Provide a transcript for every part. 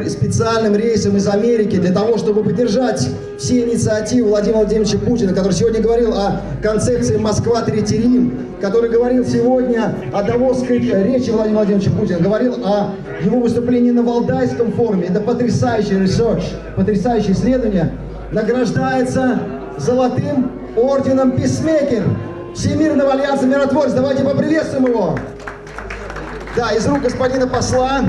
специальным рейсом из Америки для того, чтобы поддержать все инициативы Владимира Владимировича Путина, который сегодня говорил о концепции «Москва, Третий Рим», который говорил сегодня о Давосской речи Владимира Владимировича Путина, говорил о его выступлении на Валдайском форуме. Это потрясающий ресерч, потрясающее исследование. Награждается золотым орденом Писмейкер Всемирного альянса миротворцев. Давайте поприветствуем его. Да, из рук господина посла,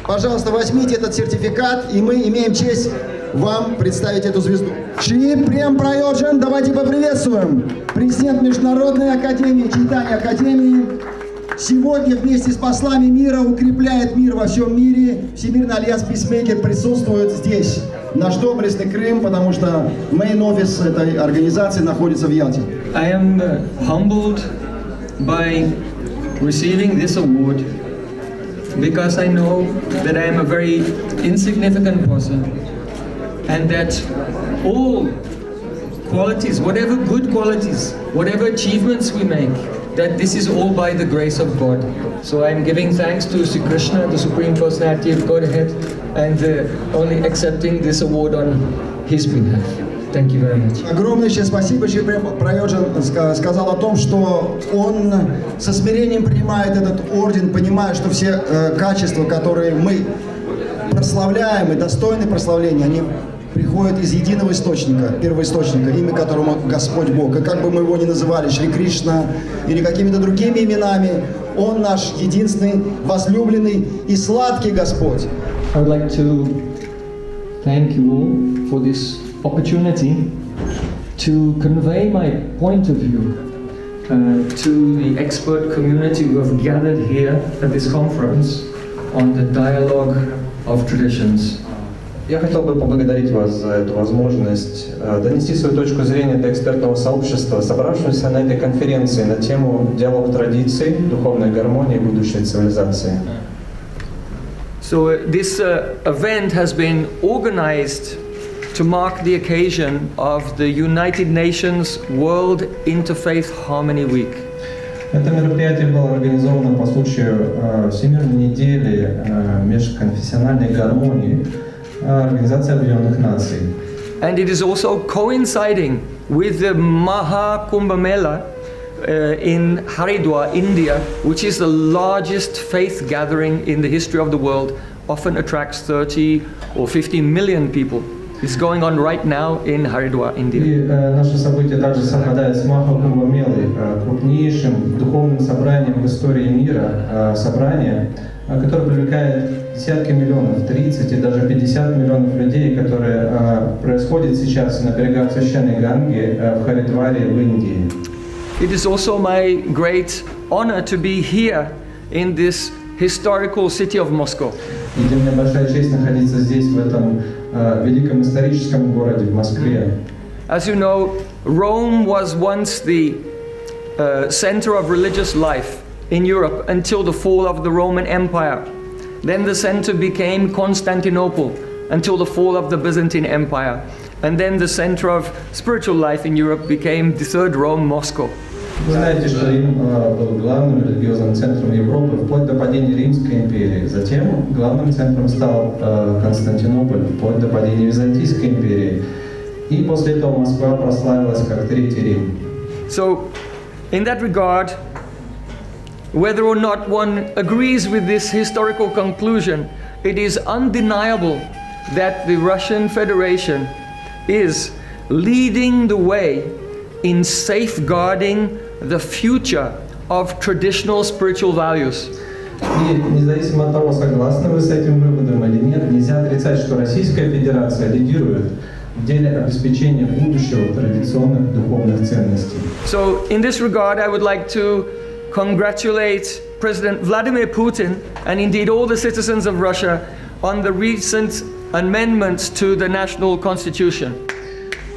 пожалуйста, возьмите этот сертификат, и мы имеем честь вам представить эту звезду. Прем Prayojan, давайте поприветствуем. Президент Международной академии, Chaitanya Академии, сегодня вместе с послами мира укрепляет мир во всем мире. Всемирный альянс Писмейкер присутствует здесь, наш доблестный Крым, потому что мейн-офис этой организации находится в Ялте. I am humbled by receiving this award because I know that I am a very insignificant person and that all qualities, whatever good qualities, whatever achievements we make, that this is all by the grace of God. So I am giving thanks to Sri Krishna, the Supreme Personality of Godhead, and only accepting this award on His behalf. Thank you very much. Огромное спасибо. Прем Prayojan сказал о том, что он со смирением принимает этот орден, понимая, что все качества, которые мы прославляем и достойны прославления, они приходят из единого источника, первоисточника, имя которому Господь Бог. И как бы мы его ни называли, Шри Кришна или какими-то другими именами, Он наш единственный, возлюбленный и сладкий Господь. I would like to thank you all for this opportunity to convey my point of view to the expert community who have gathered here at this conference on the dialogue of traditions. Я хотел бы поблагодарить вас за эту возможность донести свою точку зрения до экспертного сообщества, собравшегося на этой конференции на тему диалог традиций, духовной гармонии и будущей цивилизации. So this event has been organized to mark the occasion of the United Nations World Interfaith Harmony Week. Это мероприятие было организовано по случаю Всемирной недели межконфессиональной гармонии Организации Объединенных Наций. And it is also coinciding with the Maha Kumbh Mela in Haridwar, India, which is the largest faith gathering in the history of the world, often attracts 30 or 50 million people. It's going on right now in Haridwar, India. И наше событие также совпадает с Маха Кумбха Мелой, крупнейшим духовным собранием в истории мира, собрание, которое привлекает десятки миллионов, 30 и даже 50 миллионов людей, которое происходит сейчас на берегах священной Ганги в Харидваре в Индии. It is also my great honor to be here in this historical city of Moscow. И для меня большая честь находиться здесь, в этом великом историческом городе, в Москве. As you know, Rome was once the center of religious life in Europe until the fall of the Roman Empire. Then the center became Constantinople until the fall of the Byzantine Empire. And then the center of spiritual life in Europe became the third Rome, Moscow. Вы знаете, что Рим был главным религиозным центром Европы вплоть до падения Римской империи. Затем главным центром стал Константинополь вплоть до падения Византийской империи. И после этого Москва прославилась как Третий Рим. So, in that regard, whether or not one agrees with this historical conclusion, it is undeniable that the Russian Federation is leading the way in safeguarding the future of traditional spiritual values. И независимо от того, согласны вы с этим выводом или нет, нельзя отрицать, что Российская Федерация лидирует в деле обеспечения будущего традиционных духовных ценностей. So, in this regard, I would like to congratulate President Vladimir Putin and indeed all the citizens of Russia on the recent amendments to the national constitution.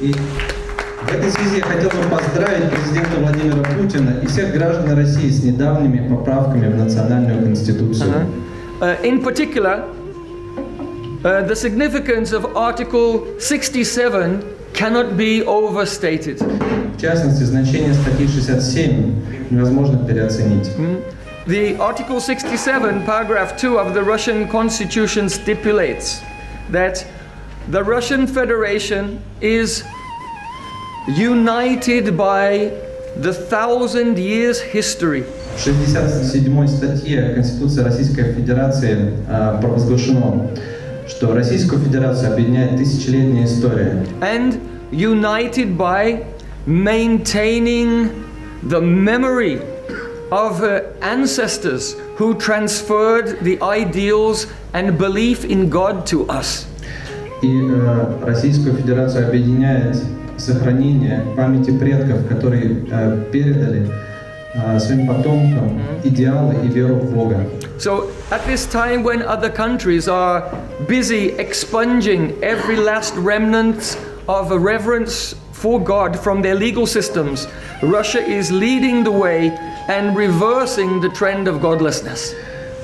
И в этой связи я хотел бы поздравить президента Владимира Путина и всех граждан России с недавними поправками в национальную конституцию. In particular, the significance of Article 67 cannot be overstated. В частности, значение статьи 67 невозможно переоценить. The Article 67, paragraph 2 of the Russian Constitution stipulates that the Russian Federation is united by the 1,000 years history. В 67 статье Конституции Российской Федерации провозглашено, что Российскую Федерацию объединяет тысячелетняя история. And united by maintaining the memory of ancestors who transferred the ideals and belief in God to us. И Российскую Федерацию объединяет сохранение памяти предков, которые передали своим потомкам идеалы и веру в Бога. So at this time when other countries are busy expunging every last remnant of a reverence for God from their legal systems, Russia is leading the way and reversing the trend of godlessness.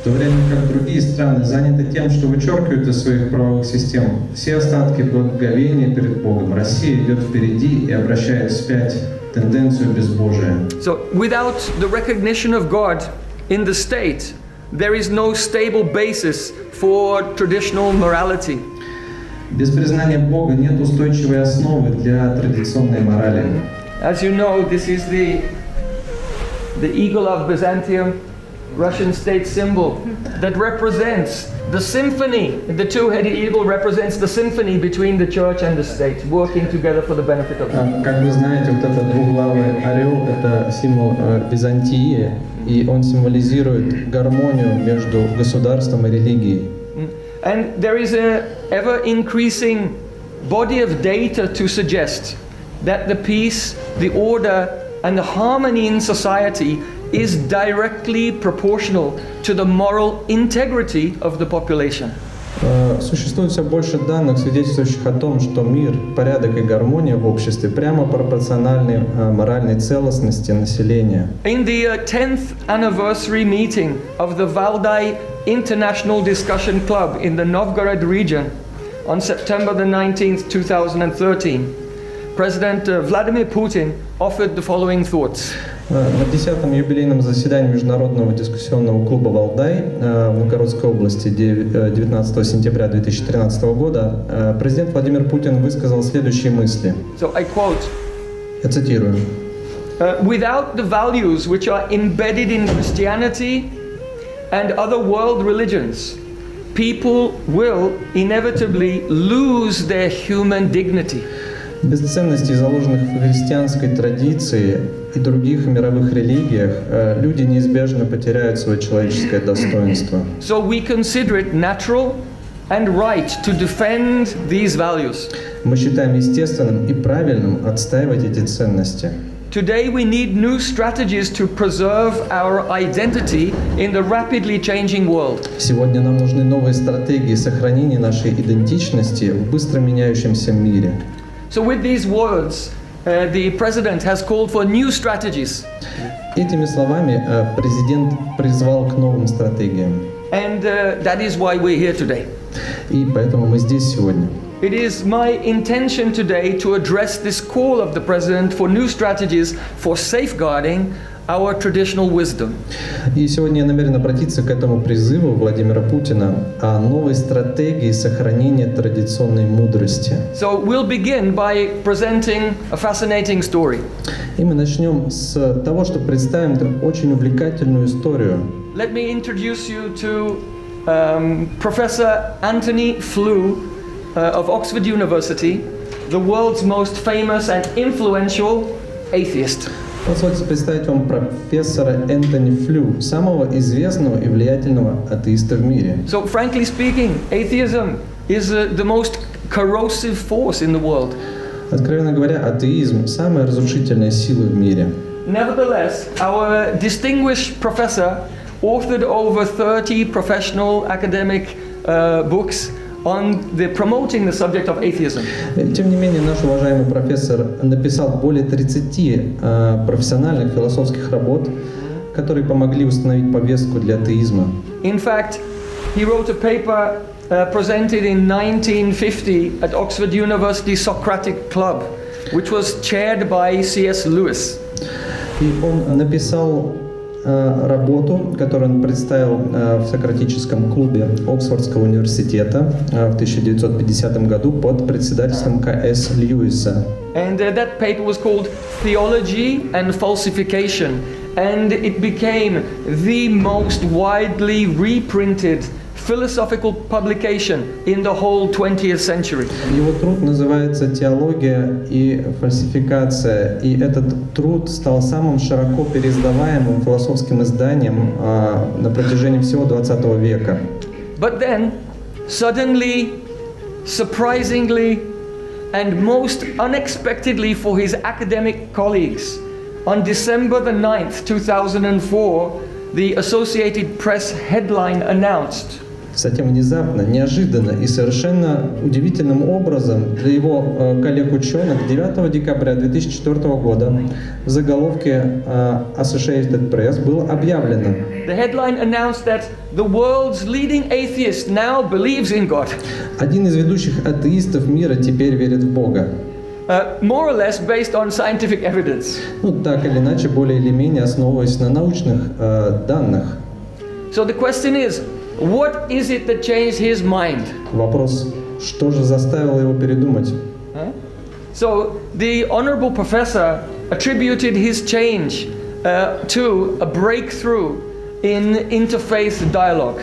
В то время как другие страны заняты тем, что вычеркивают из своих правовых систем все остатки благоговения перед Богом, Россия идет впереди и обращает вспять тенденцию безбожия. So without the recognition of God in the state, there is no stable basis for traditional morality. Без признания Бога нет устойчивой основы для традиционной морали. As you know, this is the eagle of Byzantium, Russian state symbol that represents the symphony. The two-headed eagle represents the symphony between the church and the state, working together for the benefit of all. Как вы знаете, вот этот двуглавый орел – это символ Византии, и он символизирует гармонию между государством и религией. And there is an ever-increasing body of data to suggest that the peace, the order, and the harmony in society is directly proportional to the moral integrity of the population. Существует все больше данных, свидетельствующих о том, что мир, порядок и гармония в обществе прямо пропорциональны моральной целостности населения. In the 10th anniversary meeting of the Valdai International Discussion Club in the Novgorod region on September the 19th, 2013, President Vladimir Putin offered the following thoughts. На 10-м юбилейном заседании Международного дискуссионного клуба «Валдай» в Новгородской области 19 сентября 2013 года президент Владимир Путин высказал следующие мысли. So I quote, Я цитирую. Without the values which are embedded in Christianity and other world religions, people will inevitably lose their human dignity. Без ценностей, заложенных в христианской традиции и других мировых религиях, люди неизбежно потеряют свое человеческое достоинство. So we consider it natural and right to defend these values. Мы считаем естественным и правильным отстаивать эти ценности. Today we need new strategies to preserve our identity in the rapidly changing world. Сегодня нам нужны новые стратегии сохранения нашей идентичности в быстро меняющемся мире. So with these words, the president has called for new strategies. Этими словами президент призвал к новым стратегиям. And that is why we're here today. И поэтому мы здесь сегодня. It is my intention today to address this call of the president for new strategies for safeguarding our traditional wisdom. И сегодня я намерен обратиться к этому призыву Владимира Путина о новой стратегии сохранения традиционной мудрости. So we'll begin by presenting a fascinating story. И мы начнем с того, что представим очень увлекательную историю. Let me introduce you to Professor Anthony Flew of Oxford University, the world's most famous and influential atheist. Позвольте представить вам профессора Энтони Флю, самого известного и влиятельного атеиста в мире. So, frankly speaking, atheism is the most corrosive force in the world. Откровенно говоря, атеизм – самая разрушительная сила в мире. Nevertheless, our distinguished professor authored over 30 professional academic books on promoting the subject of atheism. Тем не менее, наш уважаемый профессор написал более 30 профессиональных философских работ, которые помогли установить повестку для атеизма. In fact, he wrote a paper presented in 1950 at Oxford University Socratic Club, which was chaired by C.S. Lewis. И он написал работу, которую он представил в Сократическом клубе Оксфордского университета в 1950 году под председательством К.С. Льюиса. And that paper was called Theology and Falsification, and it became the most widely reprinted philosophical publication in the whole 20th century. Его труд называется «Теология и фальсификация», и этот труд стал самым широко переиздаваемым философским изданием на протяжении всего 20 века. But then, suddenly, surprisingly, and most unexpectedly for his academic colleagues, on December the 9th, 2004, the Associated Press headline announced, Затем внезапно, неожиданно и совершенно удивительным образом для его коллег-ученых 9 декабря 2004 года в заголовке Associated Press было объявлено. The headline announced that the world's leading atheist now believes in God. Один из ведущих атеистов мира теперь верит в Бога. More or less based on scientific evidence. Ну, так или иначе, более или менее основываясь на научных данных. So the question is, what is it that changed his mind? Вопрос, что же заставило его передумать? So the honorable professor attributed his change to a breakthrough in interfaith dialogue.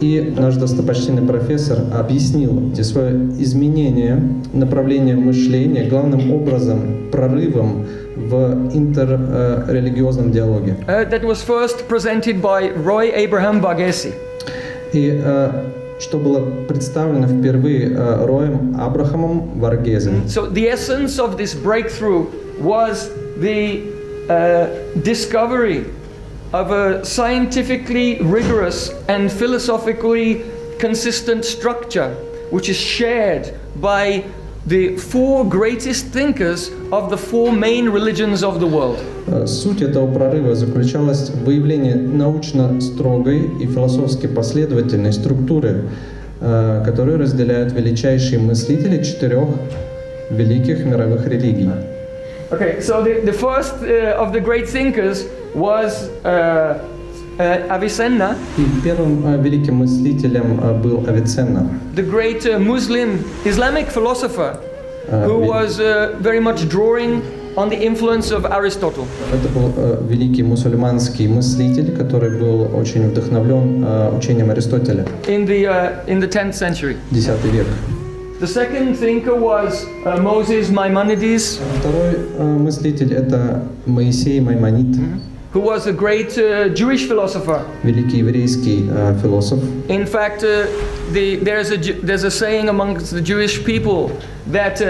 И наш достопочтенный профессор объяснил свое изменение направления мышления главным образом прорывом в интеррелигиозном диалоге. That was first presented by Roy Abraham Barghese. И что было представлено впервые Роем Абрахамом Варгезе. So the essence of this breakthrough was the discovery of a scientifically rigorous and philosophically consistent structure which is shared by the four greatest thinkers of the four main religions of the world. Суть этого прорыва заключалась в выявлении научно строгой и философски последовательной структуры, которую разделяют величайшие мыслители четырех великих мировых религий. Okay, so the first of the great thinkers was Avicenna. И первым великим мыслителем был Авиценна. The great Muslim Islamic philosopher who was very much drawing on the influence of Aristotle. Это был великий мусульманский мыслитель, который был очень вдохновлен учением Аристотеля. In the 10th century. X век. The second thinker was Moses Maimonides. Второй мыслитель это Моисей Маймонид. Who was a great Jewish philosopher. Великий еврейский философ. In fact, there's a saying amongst the Jewish people that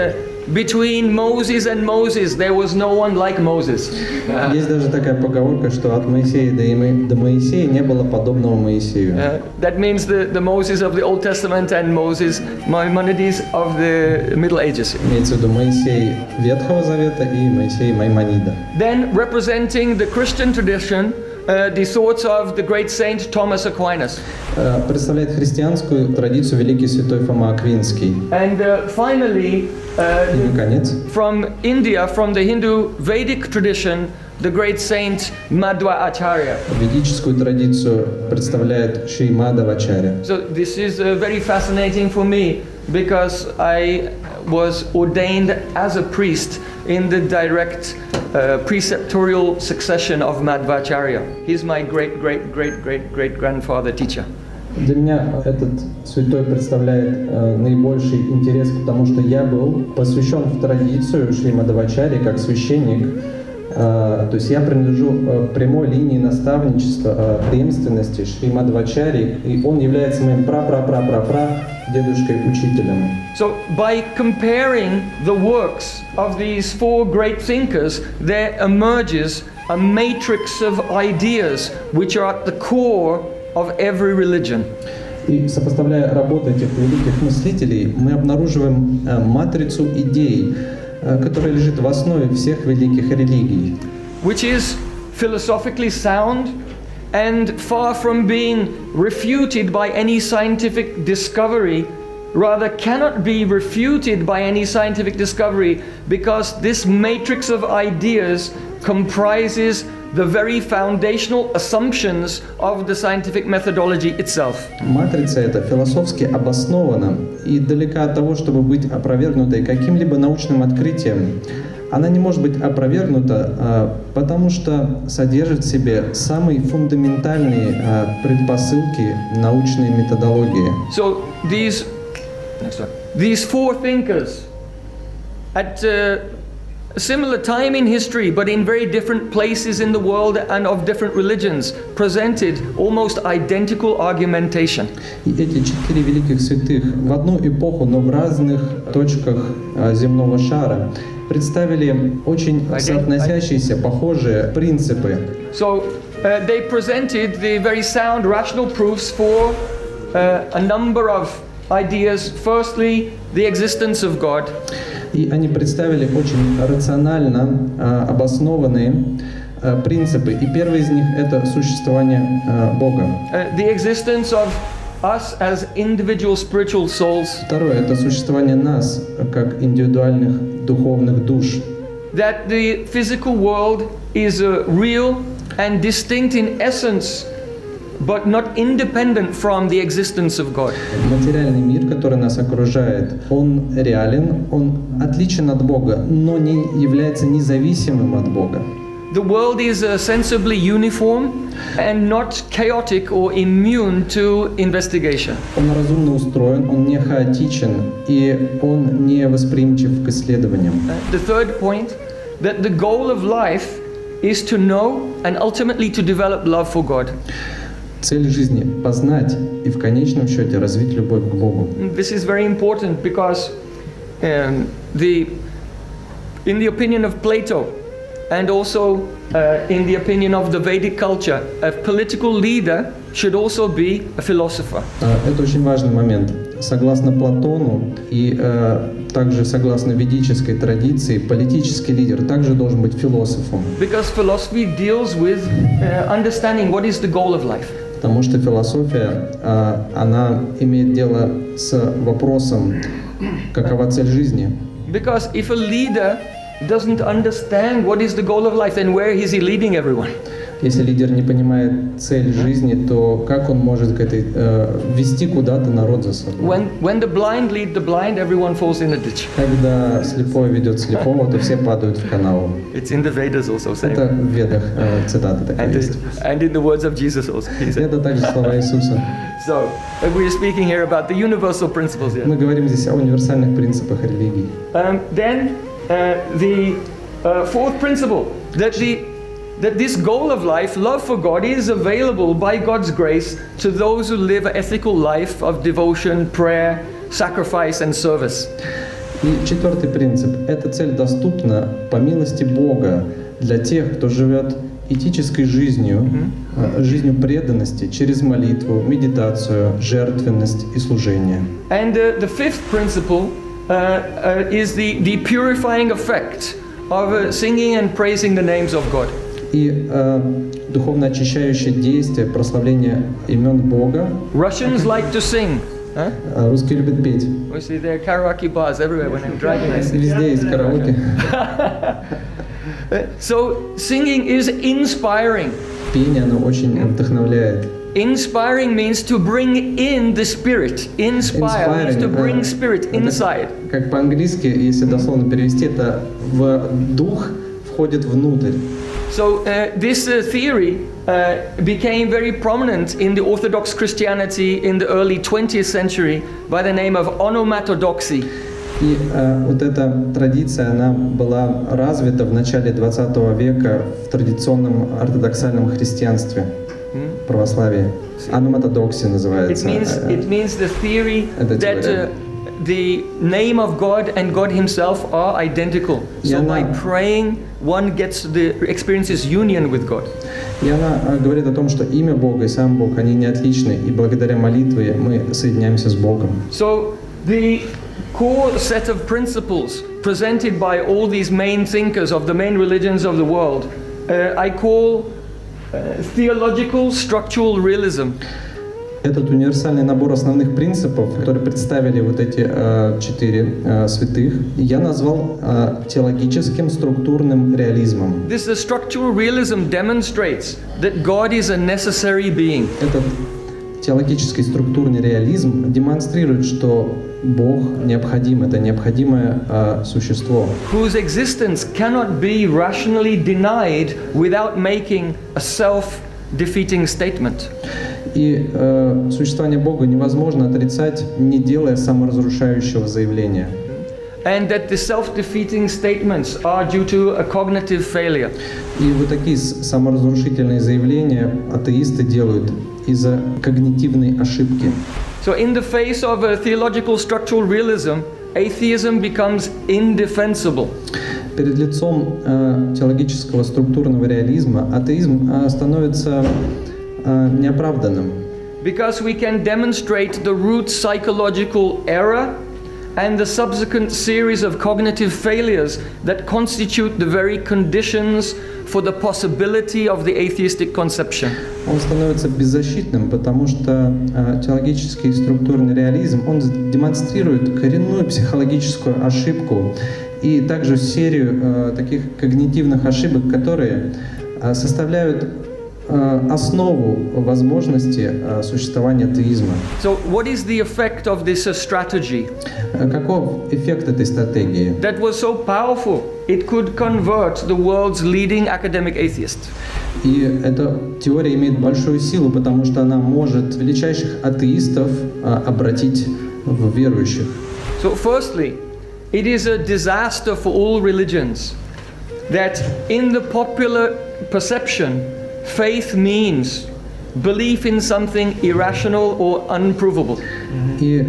between Moses and Moses there was no one like Moses. Есть даже такая поговорка, что от Моисея до Моисея не было подобного Моисею. That means the Moses of the Old Testament and Moses Maimonides of the Middle Ages. Имеется в виду Моисей Ветхого Завета и Моисей Маймонида. Then, representing the Christian tradition, the thoughts of the great saint Thomas Aquinas. Представляет христианскую традицию великий святой Фома Аквинский. And finally, И, наконец, from India, from the Hindu Vedic tradition, the great saint Madhva Acharya. ведическую традицию представляет Шри Мадхвачарья. So this is very fascinating for me because I was ordained as a priest in the direct preceptorial succession of Madhvacharya. He's my great-great-great-great-great-grandfather teacher. Для меня этот святой представляет наибольший интерес, потому что я был посвящен в традицию Шри Мадхвачарьи как священник. То есть я принадлежу прямой линии наставничества, преемственности Шри Мадхвачарьи, и он является моим дедушкой-учителем. So by comparing the works of these four great thinkers, there emerges a matrix of ideas which are at the core of every religion. И сопоставляя работы этих великих мыслителей, мы обнаруживаем матрицу идей, которая лежит в основе всех великих религий. Which is philosophically sound and far from being refuted by any scientific discovery, rather cannot be refuted by any scientific discovery because this matrix of ideas comprises the very foundational assumptions of the scientific methodology itself. Матрица эта философски обоснована и далека от того, чтобы быть опровергнутой каким-либо научным открытием. Она не может быть опровергнута, потому что содержит в себе самые фундаментальные предпосылки научной методологии. So these four thinkers at a similar time in history, but in very different places in the world and of different religions, presented almost identical argumentation. И эти четыре великих святых в одну эпоху, но в разных точках земного шара представили очень соотносящиеся, похожие принципы. So they presented the very sound rational proofs for a number of ideas. Firstly, the existence of God. И они представили очень рационально обоснованные принципы. И первый из них — это существование Бога. The existence of us as individual spiritual souls. Второе — это существование нас как индивидуальных духовных душ. That the physical world is real and distinct in essence, but not independent from the existence of God. Материальный мир, который нас окружает, он реален, он отличен от Бога, но не является независимым от Бога. The world is sensibly uniform and not chaotic or immune to investigation. Он разумно устроен, он не хаотичен, и он не восприимчив к исследованиям. The third point, that the goal of life is to know and ultimately to develop love for God. Цель жизни — познать и в конечном счете развить любовь к Богу. This is very important because in the opinion of Plato and also in the opinion of the Vedic culture, a political leader should also be a philosopher. Это очень важный момент. Согласно Платону и также согласно ведической традиции, политический лидер также должен быть философом. Because philosophy deals with understanding what is the goal of life. Потому что философия, она имеет дело с вопросом, какова цель жизни. Because if a leader doesn't understand what is the goal of life, then where is he leading everyone? Если лидер не понимает цель жизни, то как он может вести куда-то народ за собой? When the blind lead the blind, everyone falls in a ditch. Когда слепой ведет слепого, то все падают в канаву. It's in the Vedas also saying. Это в Ведах цитата такая есть. And in the words of Jesus also. Это также слова Иисуса. So we are speaking here about the universal principles here. Мы говорим здесь о универсальных принципах религии. Then the fourth principle, that this goal of life, love for God, is available by God's grace to those who live an ethical life of devotion, prayer, sacrifice and service. И четвертый принцип. Эта цель доступна по милости Бога для тех, кто живет этической жизнью, жизнью преданности через молитву, медитацию, жертвенность и служение. And the fifth principle is the purifying effect of singing and praising the names of God. И духовно очищающее действие прославления имен Бога. Russians like to sing. Huh? Русские любят петь. We see there are karaoke bars everywhere when I'm driving. Везде есть караоке. So singing is inspiring. Пение, оно очень вдохновляет. Inspiring means to bring in the spirit. Inspire means to bring spirit inside. Как по-английски, если дословно перевести, это в дух входит внутрь. So this theory became very prominent in the Orthodox Christianity in the early 20th century by the name of onomatodoxy. И вот эта традиция, она была развита в начале 20 века в традиционном ортодоксальном христианстве, православии. Ономатодоксия называется. It means the theory that the name of God and God Himself are identical. So by praying, one experiences union with God. И она говорит о том, что имя Бога и сам Бог, они не отличны, и благодаря молитве мы соединяемся с Богом. So the core set of principles presented by all these main thinkers of the main religions of the world, I call theological structural realism. Этот универсальный набор основных принципов, которые представили вот эти 4 святых, я назвал теологическим структурным реализмом. This structural realism demonstrates that God is a necessary being. Этот теологический структурный реализм демонстрирует, что Бог необходим, это необходимое существо. Whose existence cannot be rationally denied without making a self-defeating statement. И существование Бога невозможно отрицать, не делая саморазрушающего заявления. And that the self-defeating statements are due to a cognitive failure. И вот такие саморазрушительные заявления атеисты делают из-за когнитивной ошибки. So in the face of a theological structural realism, atheism becomes indefensible. Перед лицом теологического структурного реализма атеизм становится неоправданным. Because we can demonstrate the root psychological error and the subsequent series of cognitive failures that constitute the very conditions for the possibility of the atheistic conception. Он становится беззащитным, потому что теологический структурный реализм, он демонстрирует коренную психологическую ошибку и также серию таких когнитивных ошибок, которые составляют основу возможности существования атеизма. So what is the effect of this strategy? Каков эффект этой стратегии? That was so powerful, it could convert the world's leading academic atheist. И эта теория имеет большую силу, потому что она может величайших атеистов обратить в верующих. So firstly, it is a disaster for all religions that in the popular perception, faith means belief in something irrational or unprovable. И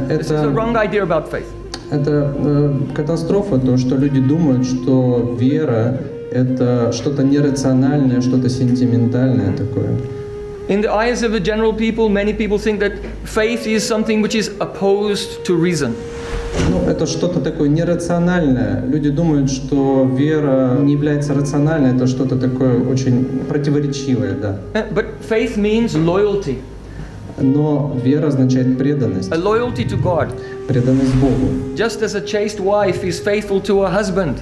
This is a wrong idea about faith. это катастрофа, то, что люди думают, что вера — это что-то нерациональное, что-то сентиментальное такое. In the eyes of the general people, many people think that faith is something which is opposed to reason. Ну, это что-то такое нерациональное. Люди думают, что вера не является рациональной, это что-то такое очень противоречивое, да. But faith means loyalty. Но вера означает преданность. A loyalty to God. Преданность Богу. Just as a chaste wife is faithful to her husband,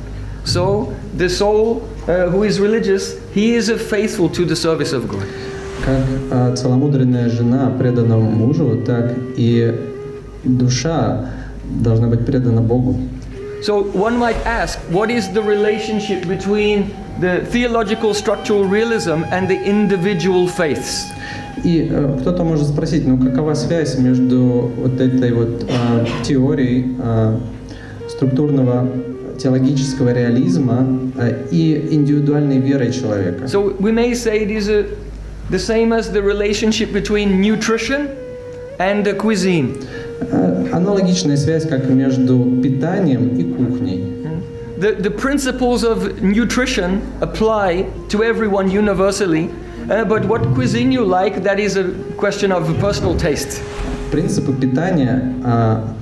so the soul who is religious, he is faithful to the service of God. Как целомудренная жена предана мужу, так и душа должна быть предана Богу. So one might ask, what is the relationship between the theological structural realism and the individual faiths? И кто-то может спросить, ну какова связь между вот этой вот теорией структурного теологического реализма и индивидуальной верой человека? So we may say it is the same as the relationship between nutrition and cuisine. Аналогичная связь, как между питанием и кухней. The principles of nutrition apply to everyone universally, but what cuisine you like, that is a question of personal taste. Принципы питания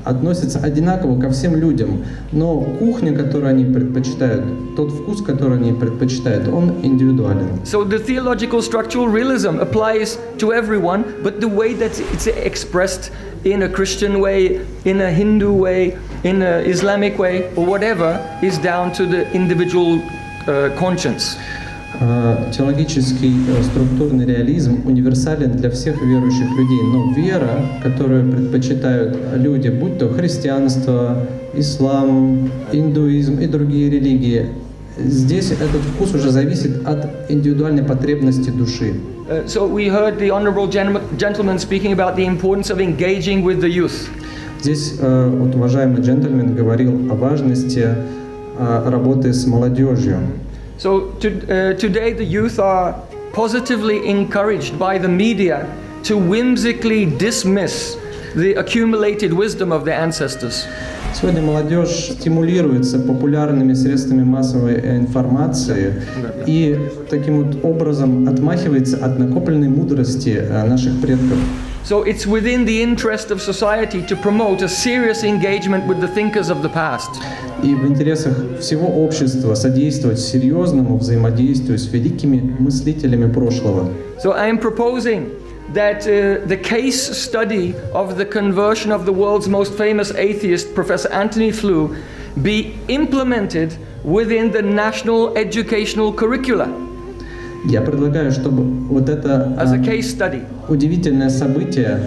относятся одинаково ко всем людям, но кухня, которую они предпочитают, тот вкус, который они предпочитают, он индивидуален. So the theological structural realism applies to everyone, but the way that it's expressed in a Christian way, in a Hindu way, in an Islamic way, or whatever, is down to the individual conscience. Теологический структурный реализм универсален для всех верующих людей, но вера, которую предпочитают люди, будь то христианство, ислам, индуизм и другие религии, здесь этот вкус уже зависит от индивидуальной потребности души. So we heard the honorable gentleman speaking about the importance of engaging with the youth. Здесь вот уважаемый джентльмен говорил о важности работы с молодежью. So today the youth are positively encouraged by the media to whimsically dismiss the accumulated wisdom of their ancestors. Сегодня молодежь стимулируется популярными средствами массовой информации и таким вот образом отмахивается от накопленной мудрости наших предков. So it's within the interest of society to promote a serious engagement with the thinkers of the past. И в интересах всего общества содействовать серьезному взаимодействию с великими мыслителями прошлого. So I am proposing that the case study of the conversion of the world's most famous atheist, Professor Anthony Flew, be implemented within the national educational curricula Я предлагаю, чтобы вот это as a case study. удивительное событие,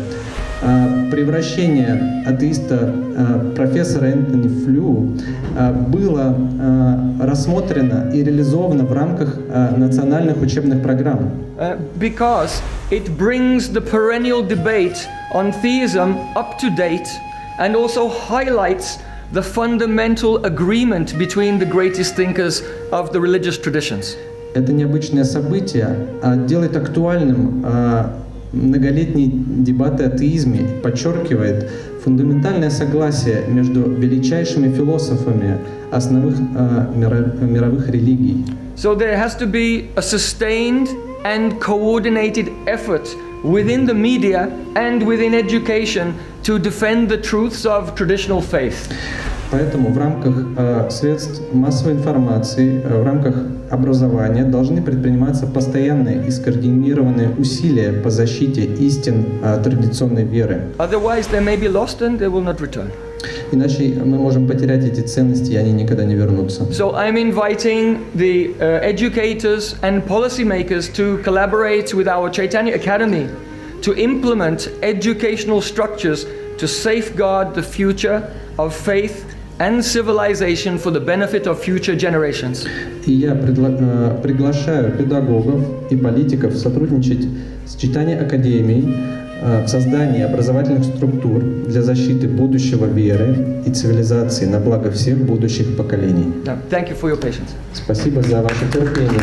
превращение атеиста профессора Энтони Флю было рассмотрено и реализовано в рамках национальных учебных программ. Because it brings the perennial debate on theism up to date and also highlights the fundamental agreement between the greatest thinkers of the religious traditions. Это необычное событие делает актуальным многолетние дебаты о теизме, подчеркивает фундаментальное согласие между величайшими философами основных мировых религий. So there has to be a sustained and coordinated effort within the media and within education to defend the truths of traditional faith. Поэтому в рамках средств массовой информации, в рамках образования должны предприниматься постоянные и скоординированные усилия по защите истин традиционной веры. Otherwise they may be lost and they will not return. Иначе мы можем потерять эти ценности, и они никогда не вернутся. So I'm inviting the educators and policymakers to collaborate with our Chaitanya Academy to implement educational structures to safeguard the future of faith and civilization for the benefit of future generations. И я приглашаю педагогов и политиков сотрудничать с Chaitanya Академией в создании образовательных структур для защиты будущего веры и цивилизации на благо всех будущих поколений. Thank you for your patience. Спасибо за ваше терпение.